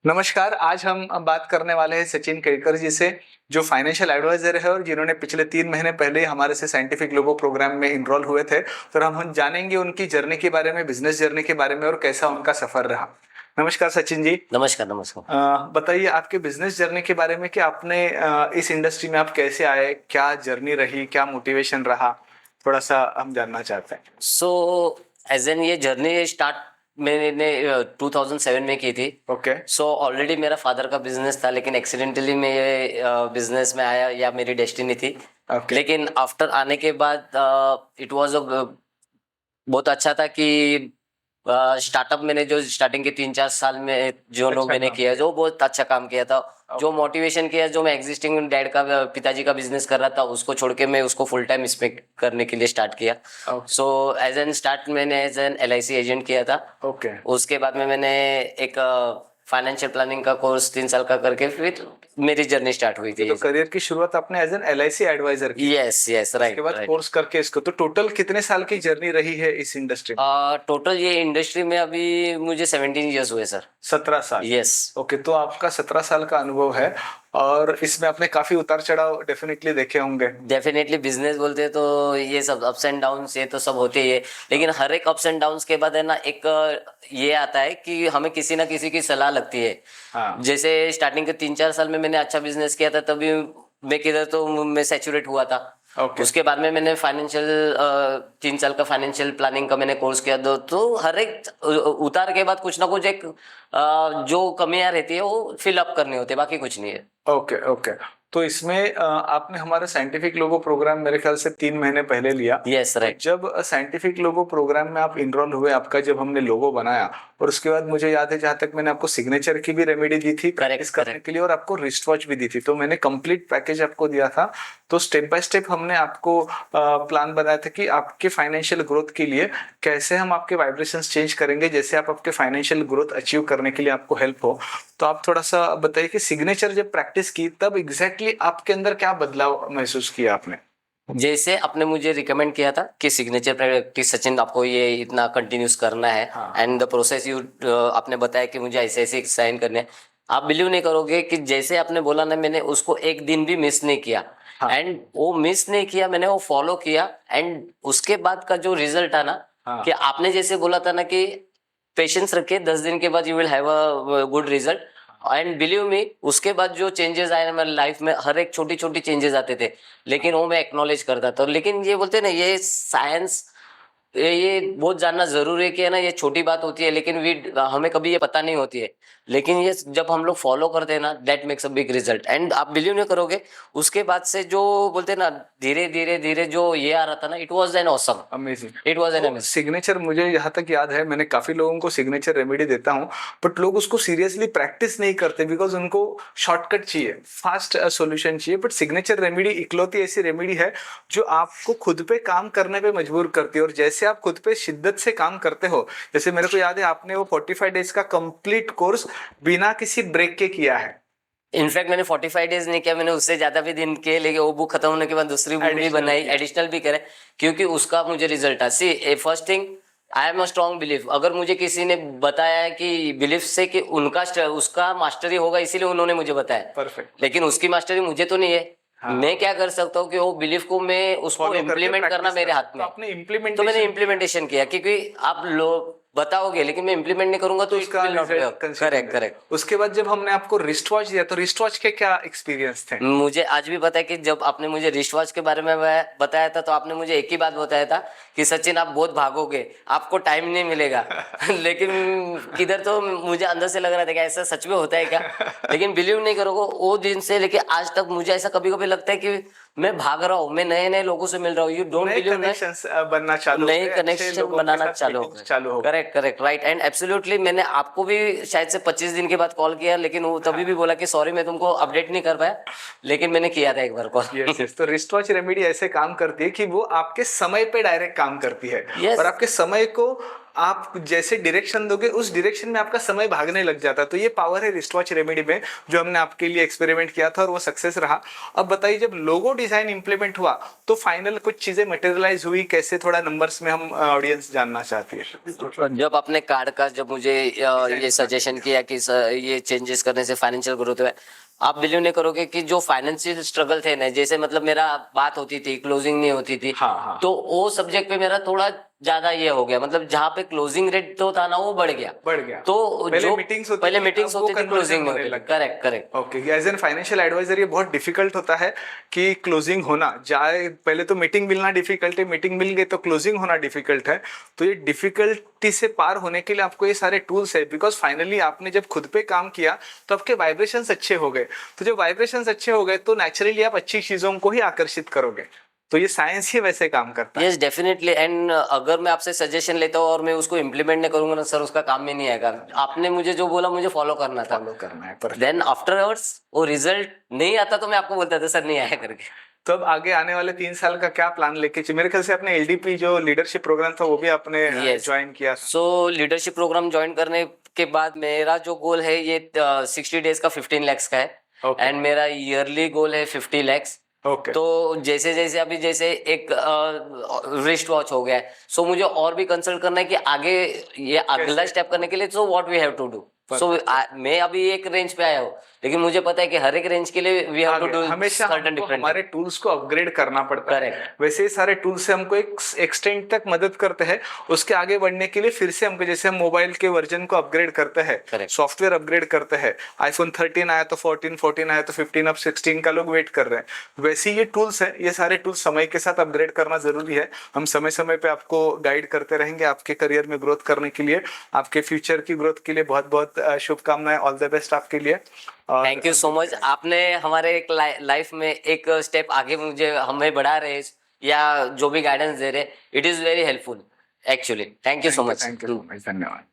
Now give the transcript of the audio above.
नमस्कार। आज हम बात करने वाले हैं सचिन केड़कर जी से, जो फाइनेंशियल एडवाइजर है और जिन्होंने पिछले 3 महीने पहले ही हमारे से साइंटिफिक लोगो प्रोग्राम में इनरोल हुए थे। तो हम जानेंगे उनकी जर्नी के बारे में, बिजनेस जर्नी के बारे में और कैसा उनका सफर रहा। नमस्कार सचिन जी। नमस्कार नमस्कार। बताइए आपके बिजनेस जर्नी के बारे में कि आपने इस इंडस्ट्री में आप कैसे आए, क्या जर्नी रही, क्या मोटिवेशन रहा, थोड़ा सा हम जानना चाहते हैं। एज एन ये जर्नी स्टार्ट मैंने 2007 में की थी। ओके। ऑलरेडी मेरा फादर का बिजनेस था, लेकिन एक्सीडेंटली मैं ये बिजनेस में आया, या मेरी डेस्टिनी थी। लेकिन आफ्टर आने के बाद इट वाज बहुत अच्छा था कि स्टार्टअप मैंने जो स्टार्टिंग के 3-4 साल में जो लोग मैंने किया, जो बहुत अच्छा काम किया था। जो मोटिवेशन किया, जो मैं एग्जिस्टिंग डैड का पिताजी का बिजनेस कर रहा था, उसको छोड़ के मैं उसको फुल टाइम इसमें करने के लिए स्टार्ट किया। एज एन स्टार्ट मैंने एज एन LIC एजेंट किया था। उसके बाद में मैंने एक फाइनेंशियल प्लानिंग का कोर्स 3 साल का करके फिर मेरी जर्नी स्टार्ट हुई थी। तो करियर की शुरुआत आपने एज एन LIC एडवाइजर की। Yes yes, right. उसके बाद कोर्स करके इसको, तो टोटल कितने साल की जर्नी रही है इस इंडस्ट्री में? टोटल ये इंडस्ट्री में अभी मुझे 17 ईयर्स हुए सर। 17 साल। यस। ओके, तो आपका 17 साल का अनुभव है और इसमें आपने काफी उतार चढ़ाव डेफिनेटली देखे होंगे। डेफिनेटली बिजनेस बोलते हैं तो ये सब अप्स एंड डाउन्स ये तो सब होते ही है, लेकिन हर एक अप्स एंड डाउन्स के बाद है ना, एक ये आता है कि हमें किसी ना किसी की सलाह लगती है। जैसे स्टार्टिंग के 3-4 साल में मैंने अच्छा बिजनेस किया था, तभी मैं किधर तो मैं सैचुरेट हुआ था। उसके बाद में मैंने फाइनेंशियल 3 साल का फाइनेंशियल प्लानिंग का मैंने कोर्स किया। तो हर एक उतार के बाद कुछ ना कुछ एक जो कमियां रहती है वो फिलअप करनी होती है, बाकी कुछ नहीं है। Okay okay. तो इसमें आपने हमारा साइंटिफिक लोगो प्रोग्राम मेरे ख्याल से 3 महीने पहले लिया। Yes, right. जब साइंटिफिक लोगो प्रोग्राम में आप इनरोल हुए, आपका जब हमने लोगो बनाया, और उसके बाद मुझे याद है जहां तक मैंने आपको सिग्नेचर की भी रेमेडी दी थी प्रैक्टिस करने के लिए, और आपको रिस्ट वॉच भी दी थी, तो मैंने कंप्लीट पैकेज आपको दिया था। तो स्टेप बाय स्टेप हमने आपको प्लान बनाया था कि आपके फाइनेंशियल ग्रोथ के लिए कैसे हम आपके वाइब्रेशंस चेंज करेंगे, जैसे आप आपके फाइनेंशियल ग्रोथ अचीव करने के लिए आपको हेल्प हो। तो आप थोड़ा सा बताइए कि सिग्नेचर जब प्रैक्टिस की तब एग्जैक्टली आपके अंदर क्या बदलाव महसूस किया आपने? जैसे आपने मुझे रिकमेंड किया था कि सिग्नेचर प्रैक्टिस सचिन आपको ये इतना कंटिन्यूस करना है, एंड द प्रोसेस यू आपने बताया कि मुझे ऐसे ऐसे साइन करने हैं। आप बिलीव नहीं करोगे कि जैसे आपने बोला ना, मैंने उसको एक दिन भी मिस नहीं किया। एंड वो मिस नहीं किया, मैंने वो फॉलो किया। एंड उसके बाद का जो रिजल्ट था ना, कि आपने जैसे बोला था ना कि पेशेंस रखिए, 10 दिन के बाद you will have a good result. And believe me, उसके बाद जो चेंजेस आए मेरी लाइफ में, हर एक छोटी छोटी चेंजेस आते थे, लेकिन वो मैं एक्नॉलेज करता था। लेकिन ये बोलते हैं ना, ये साइंस, ये बहुत जानना जरूरी है कि है ना, ये छोटी बात होती है, लेकिन हमें कभी ये पता नहीं होती है। लेकिन ये जब हम लोग फॉलो करते हैं ना, that makes a big result. And आप बिलीव नहीं करोगे, उसके बाद से जो बोलते हैं ना, धीरे धीरे धीरे जो ये आ रहा था ना, it was an awesome, amazing. It was an amazing. Signature, मुझे यहाँ तक याद है मैंने काफी लोगों को सिग्नेचर रेमेडी देता हूँ, बट लोग उसको सीरियसली प्रैक्टिस नहीं करते बिकॉज उनको शॉर्टकट चाहिए, फास्ट सॉल्यूशन चाहिए। बट सिग्नेचर रेमेडी इकलौती ऐसी रेमेडी है जो आपको खुद पे काम करने पे मजबूर करती है, और जैसे आप खुद पे शिद्दत से काम करते हो, जैसे मेरे को याद है आपने वो 45 डेज का कंप्लीट कोर्स बिना किसी ब्रेक के किया है। इनफैक्ट मैंने 45 डेज नहीं किया, मैंने उससे ज्यादा भी दिन किए, लेकिन वो बुक खत्म होने के बाद दूसरी बुक भी बनाई, एडिशनल भी करे, क्योंकि उसका मुझे रिजल्ट था। See first thing, I am a strong belief. अगर मुझे किसी ने बताया कि बिलीफ से कि उसका मास्टरी होगा, इसीलिए उन्होंने मुझे बताया, परफेक्ट, लेकिन उसकी मास्टरी मुझे तो नहीं है। मैं क्या कर सकता हूँ कि वो बिलीफ को मैं उसको इम्प्लीमेंट करना मेरे हाथ में। आपने इम्प्लीमेंट, तो मैंने इम्प्लीमेंटेशन किया, क्योंकि आप लोग बताओगे लेकिन मैं इम्प्लीमेंट नहीं करूंगा तो इसका करेक्ट करेक्ट। उसके बाद जब हमने आपको रिस्ट वॉच दिया, तो रिस्ट वॉच के क्या एक्सपीरियंस थे? मुझे आज भी पता है कि जब आपने मुझे रिस्ट वॉच के बारे में बताया था, तो आपने मुझे एक ही बात बताया था कि सचिन आप बहुत भागोगे, आपको टाइम नहीं मिलेगा। लेकिन किधर तो मुझे अंदर से लग रहा था कि ऐसा सच में होता है क्या। लेकिन बिलीव नहीं करोगे, वो दिन से लेके आज तक मुझे ऐसा कभी कभी लगता है कि मैं भाग रहा हूँ, मैं नए नए लोगों से मिल रहा हूँ। यू डोंट बिलीव, बनना चालू, नए कनेक्शन बनाना चालू हो। Correct correct, right and absolutely. मैंने आपको भी शायद से 25 दिन के बाद कॉल किया, लेकिन वो तभी भी बोला कि सॉरी मैं तुमको अपडेट नहीं कर पाया, लेकिन मैंने किया था एक बार कॉल। yes. तो रिस्ट वॉच रेमेडी ऐसे काम करती है कि वो आपके समय पे डायरेक्ट काम करती है, और आपके समय को आप जैसे डायरेक्शन दोगे उस डायरेक्शन में आपका समय भागने लग जाता है। तो ये पावर है रिस्ट वॉच रेमेडी में जो हमने आपके लिए एक्सपेरिमेंट किया था और वो सक्सेस रहा। अब बताइए जब लोगो डिजाइन इंप्लीमेंट हुआ तो फाइनल कुछ चीजें मटेरियलाइज हुई कैसे, थोड़ा नंबर्स में हम ऑडियंस जानना चाहती है। जब अपने कार्ड का जब मुझे ये सजेशन किया कि ये चेंजेस करने से फाइनेंशियल ग्रोथ है, आप बिलीव नहीं करोगे कि जो फाइनेंशियल स्ट्रगल थे ना, जैसे मतलब मेरा बात होती थी, क्लोजिंग नहीं होती थी, हाँ। तो वो सब्जेक्ट पे मेरा थोड़ा ज्यादा ये हो गया, मतलब जहाँ पे क्लोजिंग रेट तो था ना वो बढ़ गया। तो जो पहले मीटिंग्स होती थी क्लोजिंग होने लगी। Correct. Okay, as an financial advisor ये बहुत डिफिकल्ट होता है कि क्लोजिंग होना जाए, पहले तो मीटिंग मिलना डिफिकल्ट है, मीटिंग मिल गई तो क्लोजिंग होना डिफिकल्ट है। तो ये डिफिकल्टी से पार होने के लिए आपको ये सारे टूल्स है, बिकॉज फाइनली आपने जब खुद पे काम किया तो आपके वाइब्रेशंस अच्छे हो गए। तो जब वाइब्रेशंस अच्छे हो गए तो नेचुरली आप अच्छी चीजों को ही आकर्षित करोगे। तो ये साइंस ही वैसे काम करता है। Yes definitely. एंड अगर मैं आपसे सजेशन लेता हूँ और मैं उसको इम्प्लीमेंट नहीं करूंगा ना सर, उसका काम में नहीं आएगा। आपने मुझे जो बोला मुझे फॉलो करना था, फॉलो करना है पर देन आफ्टरवर्ड्स वो रिजल्ट नहीं आता तो मैं आपको बोलता था सर नहीं आया करके। तो अब आगे आने वाले 3 साल का क्या प्लान लेके मेरे ख्याल से आपने एलडीपी जो लीडरशिप प्रोग्राम था वो भी आपने ज्वाइन किया। सो लीडरशिप प्रोग्राम ज्वाइन करने के बाद मेरा जो गोल है ये 60 डेज का 15 lakhs का है। एंड मेरा ईयरली गोल है 50 lakhs। तो जैसे जैसे अभी जैसे एक रिस्ट वॉच हो गया है, सो मुझे और भी कंसल्ट करना है कि आगे ये अगला स्टेप करने के लिए so what we have to do. So मैं अभी एक रेंज पे आया हूँ, लेकिन मुझे पता है कि हर एक रेंज के लिए वी हैव टू डू हमेशा हमारे टूल्स को अपग्रेड करना पड़ता है। Correct. वैसे ही सारे टूल्स से हमको एक एक्सटेंट तक मदद करते हैं, उसके आगे बढ़ने के लिए फिर से हमको, जैसे हम मोबाइल के वर्जन को अपग्रेड करते हैं, सॉफ्टवेयर अपग्रेड करते हैं, आईफोन 13 आया तो 14 आया तो 15, अब 16 का लोग वेट कर रहे हैं। वैसे ये टूल्स है, ये सारे टूल्स समय के साथ अपग्रेड करना जरूरी है। हम समय समय पे आपको गाइड करते रहेंगे आपके करियर में ग्रोथ करने के लिए, आपके फ्यूचर की ग्रोथ के लिए बहुत बहुत शुभकामनाएं। ऑल द बेस्ट आपके लिए। Thank you so much. आपने हमारे एक लाइफ में एक स्टेप आगे मुझे हमें बढ़ा रहे या जो भी गाइडेंस दे रहे, it is very helpful actually. Thank you so much. धन्यवाद।